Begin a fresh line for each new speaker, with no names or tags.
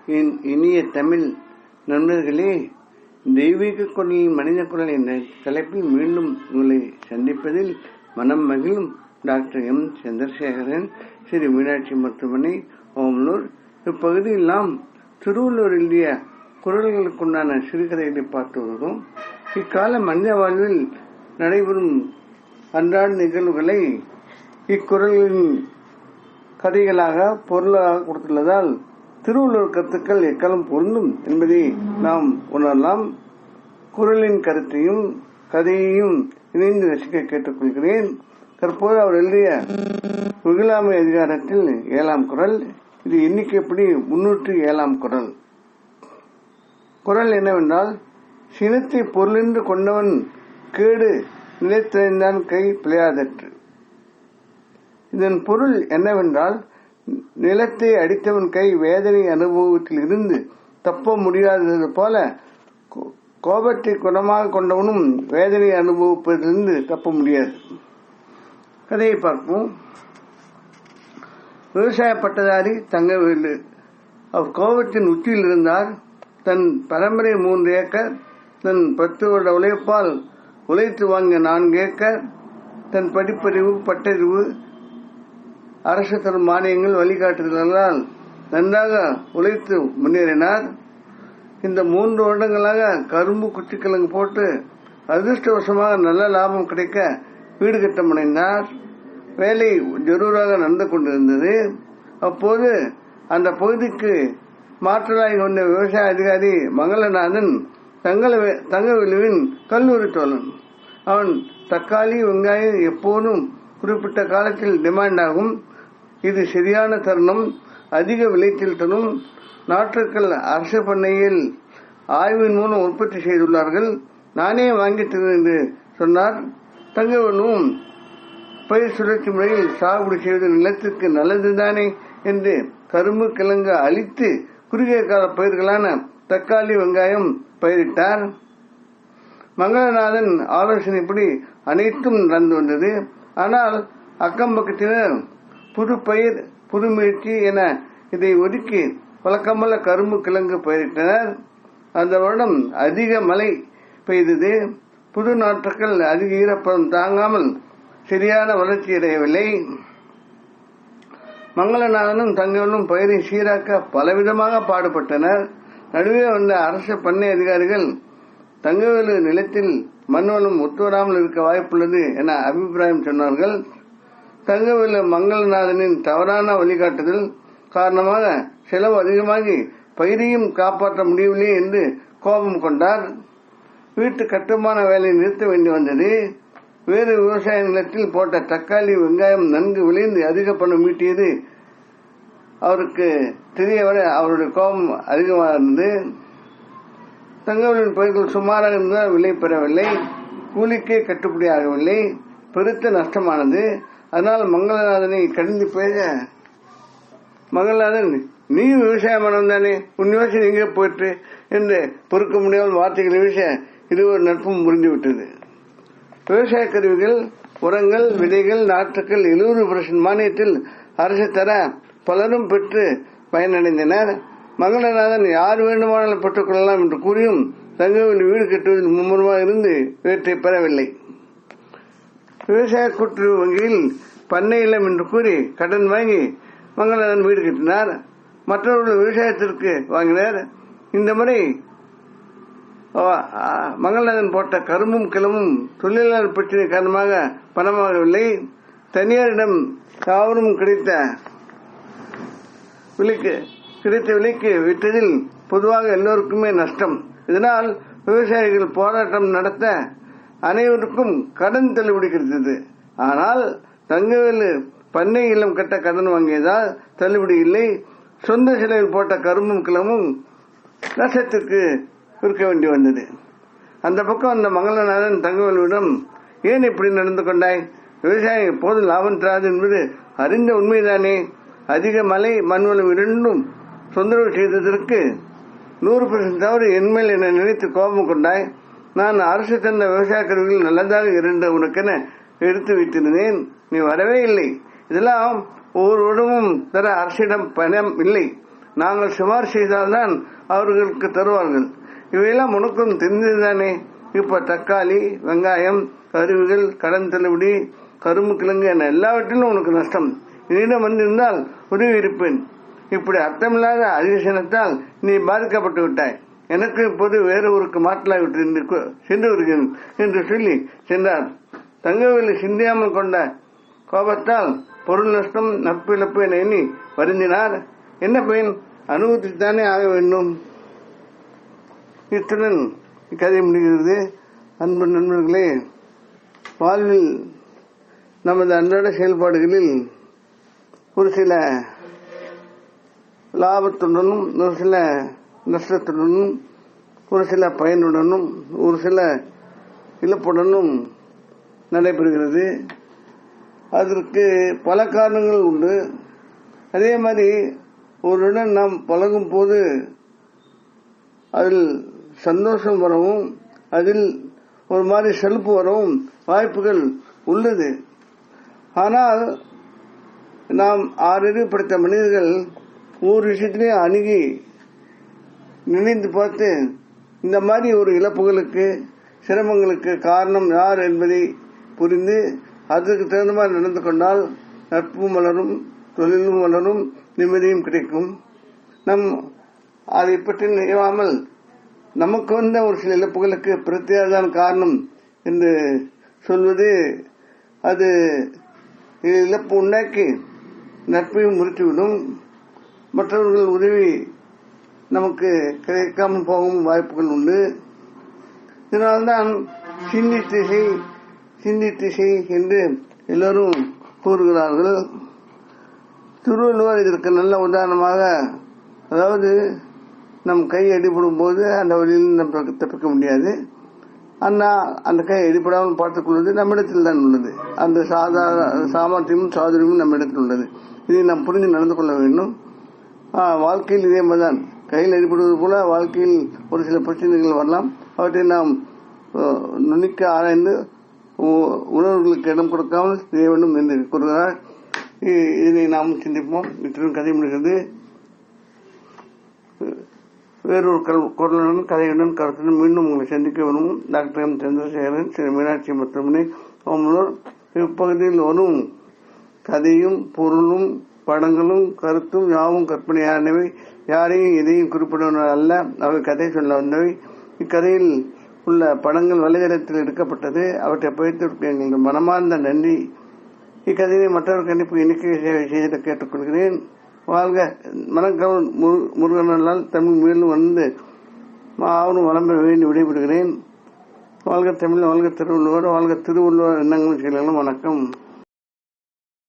என் இனிய தமிழ் நண்பர்களே, தெய்வீக குரலில் மனித குரல் என்ற தலைப்பில் மீண்டும் உங்களை சந்திப்பதில் மனம் மகிழும் டாக்டர் எம் சந்திரசேகரன், ஸ்ரீ மீனாட்சி மருத்துவமனை, ஓமலூர். இப்பகுதியில் நாம் திருவள்ளுவர் எழுதிய குரல்களுக்குண்டான சிறுகதைகளை பார்த்து வருகிறோம். இக்கால மனித வாழ்வில் நடைபெறும் அன்றாட நிகழ்வுகளை இக்குறளின் கதைகளாக பொருளாக கொடுத்துள்ளதால் திருவள்ளுவர் கருத்துக்கள் எக்காலம் பொருந்தும் என்பதை நாம் உணரலாம். குறளின் கருத்தையும் கதையையும் இணைந்து ரசிக்க கேட்டுக்கொள்கிறேன். தற்போது அவர் எழுதிய வெகுளாமை அதிகாரத்தில் 7ஆம் குறள். இது எண்ணிக்கைப்படி 307ஆம் குறள். குறள் என்னவென்றால், சினத்தை பொருளென்று கொண்டவன் கேடு நிலைத்திருந்தான் கை பிழையாதற்று. இதன் பொருள் என்னவென்றால், நிலத்தை அடித்தவன் கை வேதனை அனுபவத்தில் இருந்து தப்ப முடியாதது போல கோபத்தை குணமாக கொண்டவனும் வேதனை அனுபவிப்பதிலிருந்து தப்ப முடியாது. கதையை பார்ப்போம். விவசாய பட்டதாரி தங்கவேலு அவர் கோபத்தின் உச்சியில் இருந்தார். தன் பரம்பரை 3 ஏக்கர், தன் 10 வருட உழைப்பால் உழைத்து வாங்கிய 4 ஏக்கர், தன் படிப்பறிவு பட்டறிவு அரசு தரும் மானியங்கள் வழிகாட்டுதலால் நன்றாக உழைத்து முன்னேறினார். இந்த 3 வருடங்களாக கரும்பு குச்சிக்கிழங்கு போட்டு அதிர்ஷ்டவசமாக நல்ல லாபம் கிடைக்க வீடு கட்ட முனைந்தார். வேலை ஜரூராக நடந்து கொண்டிருந்தது. அப்போது அந்த பகுதிக்கு மாற்றலாகி வந்த விவசாய அதிகாரி மங்களநாதன் தங்கவேலுவின் கல்லூரி தோழன். அவன் தக்காளி வெங்காயம் எப்போதும் குறிப்பிட்ட காலத்தில் டிமாண்ட் ஆகும். இது சரியான தருணம், அதிக விளைச்சல் தரும். நாற்றுக்கள் அரசு பண்ணையில் ஆய்வின் மூலம் உற்பத்தி செய்துள்ளார்கள். நானே வாங்கி தருவேன் என்று சொன்னார். தங்கவேலும் பயிர் சுழற்சி முறையில் சாகுபடி செய்வது நிலத்திற்கு நல்லதுதானே என்று கரும்பு கிழங்கு அழித்து குறுகிய கால பயிர்களான தக்காளி வெங்காயம் பயிரிட்டார். மங்களநாதன் ஆலோசனைப்படி அனைத்தும் நடந்து வந்தது. ஆனால் அக்கம் பக்கத்தினர் புது பயிர் புது முயற்சி என இதை ஒதுக்கி வழக்கமல்ல கரும்பு கிழங்கு பயிரிட்டனர். அந்த வருடம் அதிக மழை பெய்தது. புது நாற்றுக்கள் அதிக ஈரப்பதம் தாங்காமல் சரியான வளர்ச்சி அடையவில்லை. மங்களநாதனும் தங்களும் பயிரை சீராக்க பலவிதமாக பாடுபட்டனர். நடுவே வந்த அரசு பண்ணை அதிகாரிகள் தங்கவேலு நிலத்தில் மண்வளம் ஒத்துவராமல் இருக்க வாய்ப்புள்ளது என அபிப்பிராயம் சொன்னார்கள். தங்கவேலு மங்களநாதனின் தவறான வழிகாட்டுதல் காரணமாக செலவு அதிகமாகி பயிரையும் காப்பாற்ற முடியவில்லை என்று கோபம் கொண்டார். வீட்டு கட்டுமான வேலையை நிறுத்த வேண்டி வந்தது. வேறு விவசாய நிலத்தில் போட்ட தக்காளி வெங்காயம் நன்கு விளைந்து அதிக பணம் ஈட்டியது அவருக்கு தெரியவர அவருடைய கோபம் அதிகமாக இருந்தது. தங்கவேலின் பயிர்கள் சுமாராக இருந்தால் விலை பெறவில்லை. கூலிக்கே கட்டுப்படி ஆகவில்லை. பெருத்த நஷ்டமானது. அதனால் மங்களநாதனை கடிந்து பேச, மங்களநாதன், நீ விவசாயமானவன் தானே, உன் யோசனை எங்கே போயிற்று என்று பொறுக்க முடியாமல் வார்த்தைகளை வீச இருவர் நட்பும் முறிந்துவிட்டது. விவசாய கருவிகள், உரங்கள், விதைகள், நாற்றுக்கள் 70% மானியத்தில் அரசு தர பலரும் பெற்று பயனடைந்தனர். மங்களநாதன் யார் வேண்டுமானாலும் பெற்றுக் கொள்ளலாம் என்று கூறியும் தங்கவேலு வீடு கட்டுவதில் மும்முரமாக இருந்து இவற்றை பெறவில்லை. விவசாய கூட்டுறவு வங்கியில் பண்ணை இல்லம் என்று கூறி கடன் வாங்கி மங்களநாதன் வீடு கட்டினார். மற்றவர்கள் விவசாயத்திற்கு வாங்கினர். இந்த முறை மங்களநாதன் போட்ட கரும்பும் கிழமும் தொழிலாளர் பிரச்சனை காரணமாக பணமாகவில்லை. தனியாரிடம் யாவரும் கிடைத்த விலைக்கு விற்றதில் பொதுவாக எல்லோருக்குமே நஷ்டம். இதனால் விவசாயிகள் போராட்டம் நடத்த அனைவருக்கும் கடன் தள்ளுபடி கிடைத்தது. ஆனால் தங்கவேலு பண்ணை இல்லம் கட்ட கடன் வாங்கியதால் தள்ளுபடி இல்லை. சொந்த செலவில் போட்ட கரும்பும் கிழமும் நஷ்டத்திற்கு விற்க வேண்டி வந்தது. அந்த பக்கம் அந்த மங்களநாதன் தங்கவேலுவிடம், ஏன் இப்படி நடந்து கொண்டாய்? விவசாயம் எப்போது லாபம் தராது என்பது அறிந்த உண்மைதானே. அதிக மழை மண்வளம் இரண்டும் தொந்தரவு செய்ததற்கு 100% தவறு என்மேல் என நினைத்து கோபம் கொண்டாய். நான் அரசு தந்த விவசாய கருவிகள் நல்லதாக இருந்த உனக்கென எடுத்து வைத்திருந்தேன். நீ வரவே இல்லை. இதெல்லாம் ஒவ்வொரு வருடமும் தர அரசிடம் பணம் இல்லை. நாங்கள் சுமார் செய்தால்தான் அவர்களுக்கு தருவார்கள். இவையெல்லாம் உனக்கும் தெரிந்ததுதானே. இப்ப தக்காளி, வெங்காயம், கருவிகள், கடன் தள்ளுபடி, கரும்பு கிழங்கு என எல்லாவற்றிலும் உனக்கு நஷ்டம். என்னிடம் வந்திருந்தால் உதவி இருப்பேன். இப்படி அர்த்தமில்லாத அதிசயத்தால் நீ பாதிக்கப்பட்டு விட்டாய். எனக்கு இப்போது வேறு ஊருக்கு மாற்றலாகிவிட்டு சென்று வருகிறேன் என்று சொல்லி சென்றார். தங்கவேலு சிந்தியாமல் கொண்ட கோபத்தால் பொருள் நஷ்டம், நட்பு இழப்பு என எண்ணி வருந்தினார். என்ன பயன்? அனுபவித்துத்தானே ஆக வேண்டும். இத்துடன் கதை முடிகிறது. அன்பு நண்பர்களே, வாழ்வில் நமது அன்றாட செயல்பாடுகளில் ஒரு சில லாபத்துடனும், ஒரு சில நஷ்டத்துடனும், ஒரு சில பயனுடனும், ஒரு சில இழப்புடனும் நடைபெறுகிறது. அதற்கு பல காரணங்கள் உண்டு. அதே மாதிரி ஒருடன் நாம் பழகும் போது அதில் சந்தோஷம் வரவும், அதில் ஒரு மாதிரி செலுப்பு வரவும் வாய்ப்புகள் உள்ளது. ஆனால் நாம் ஆறறிவு படைத்த மனிதர்கள் ஒவ்வொரு விஷயத்திலையும் அணுகி நினைந்து பார்த்து இந்த மாதிரி ஒரு இழப்புகளுக்கு, சிரமங்களுக்கு காரணம் யார் என்பதை புரிந்து அதற்கு தகுந்த மாதிரி நடந்து கொண்டால் நட்பும் வளரும், தொழிலும் வளரும், நிம்மதியும் கிடைக்கும். நம் அதை பற்றி நினைவாமல் நமக்கு வந்த ஒரு சில இழப்புகளுக்கு பிரத்யேகதான் காரணம் என்று சொல்வது, அது இழப்பு உண்டாக்கி நட்பையும் முறித்துவிடும். மற்றவர்கள் உதவி நமக்கு கிடைக்காமல் போகும் வாய்ப்புகள் உண்டு. இதனால்தான் சிந்தித்து செய் என்று எல்லோரும் கூறுகிறார்கள். திருவள்ளுவர் இதற்கு நல்ல உதாரணமாக, அதாவது நம் கை அடிபடும் போது அந்த வழியில் நம்ம தப்பிக்க முடியாது. ஆனால் அந்த கை அடிபடாமல் பார்த்துக் கொள்வது நம்மிடத்தில் தான் உள்ளது. அந்த சாமர்த்தியமும் சாதுரியமும் நம்மிடத்தில் உள்ளது. இதை நாம் புரிந்து நடந்து கொள்ள வேண்டும். வாழ்க்கையில் இதே மாதிரிதான். கையில் அடிபடுவது போல வாழ்க்கையில் ஒரு சில பிரச்சனைகள் வரலாம். அவற்றை நாம் நுணுக்க ஆராய்ந்து உணர்வுகளுக்கு இடம் கொடுக்காமல் செய்ய வேண்டும் என்று கூறுகிறார். இதனை நாம் சிந்திப்போம். இத்துடன் கதை முடிகிறது. வேறொரு குரலுடன், கதையுடன், கருத்துடன் மீண்டும் உங்களை சந்திக்க விரும்பும் டாக்டர் எம் சந்திரசேகரன், ஸ்ரீ மீனாட்சி மருத்துவமனை, ஓமலூர். இப்பகுதியில் வரும் கதையும் பொருளும் படங்களும் கருத்தும் யாவும் கற்பனையானவை. யாரையும் எதையும் குறிப்பிடுவன அல்ல. அவை கதை சொல்ல வந்தவை. இக்கதையில் உள்ள படங்கள் வலைதளத்தில் எடுக்கப்பட்டது. அவற்றை பயிர்த்திருக்க எங்களது மனமார்ந்த நன்றி. இக்கதையை மற்றவர் கண்டிப்பு எண்ணிக்கை சேவை செய்து கேட்டுக்கொள்கிறேன். வாழ்க. மனக்கவன் முருகனால் தமிழ் மேலும் வந்து அவனும் வளம்ப வேண்டி விடைபெறுகிறேன். வாழ்க தமிழ், வாழ்க திருவள்ளுவர், வாழ்க திருவள்ளுவர் எண்ணங்களும் செயல்களும். வணக்கம்.